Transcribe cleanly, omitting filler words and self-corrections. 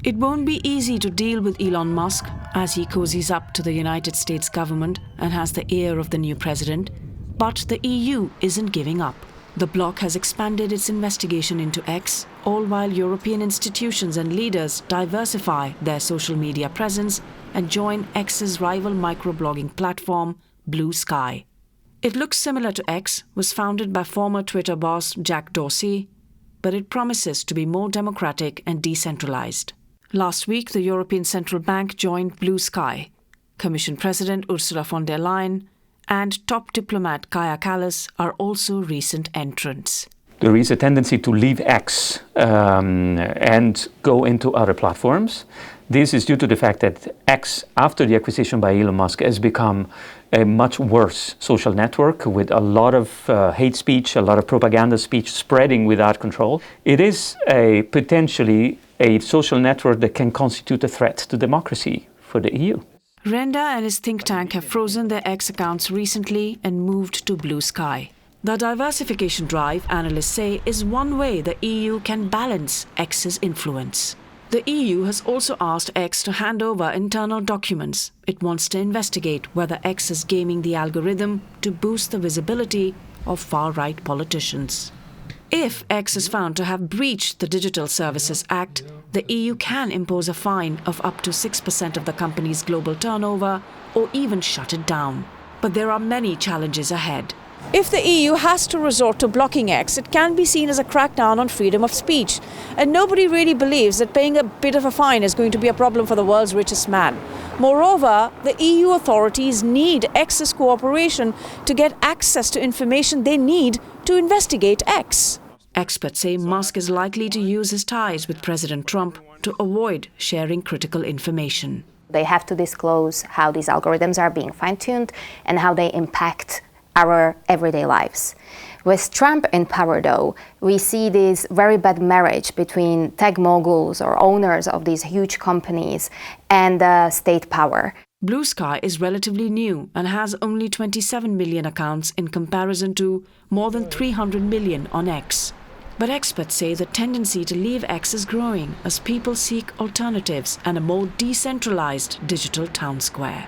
It won't be easy to deal with Elon Musk as he cozies up to the United States government and has the ear of the new president, but the EU isn't giving up. The bloc has expanded its investigation into X, all while European institutions and leaders diversify their social media presence and join X's rival microblogging platform, Blue Sky. It looks similar to X, was founded by former Twitter boss Jack Dorsey, but it promises to be more democratic and decentralized. Last week, the European Central Bank joined Blue Sky. Commission President Ursula von der Leyen and top diplomat Kaja Kallas are also recent entrants. There is a tendency to leave X and go into other platforms. This is due to the fact that X, after the acquisition by Elon Musk, has become a much worse social network with a lot of hate speech, a lot of propaganda speech spreading without control. It is potentially a social network that can constitute a threat to democracy for the EU. Renda and his think tank have frozen their X accounts recently and moved to Blue Sky. The diversification drive, analysts say, is one way the EU can balance X's influence. The EU has also asked X to hand over internal documents. It wants to investigate whether X is gaming the algorithm to boost the visibility of far-right politicians. If X is found to have breached the Digital Services Act, the EU can impose a fine of up to 6% of the company's global turnover or even shut it down. But there are many challenges ahead. If the EU has to resort to blocking X, it can be seen as a crackdown on freedom of speech. And nobody really believes that paying a bit of a fine is going to be a problem for the world's richest man. Moreover, the EU authorities need X's cooperation to get access to information they need to investigate X. Experts say Musk is likely to use his ties with President Trump to avoid sharing critical information. They have to disclose how these algorithms are being fine-tuned and how they impact our everyday lives. With Trump in power, though, we see this very bad marriage between tech moguls or owners of these huge companies and state power. Blue Sky is relatively new and has only 27 million accounts in comparison to more than 300 million on X. But experts say the tendency to leave X is growing as people seek alternatives and a more decentralized digital town square.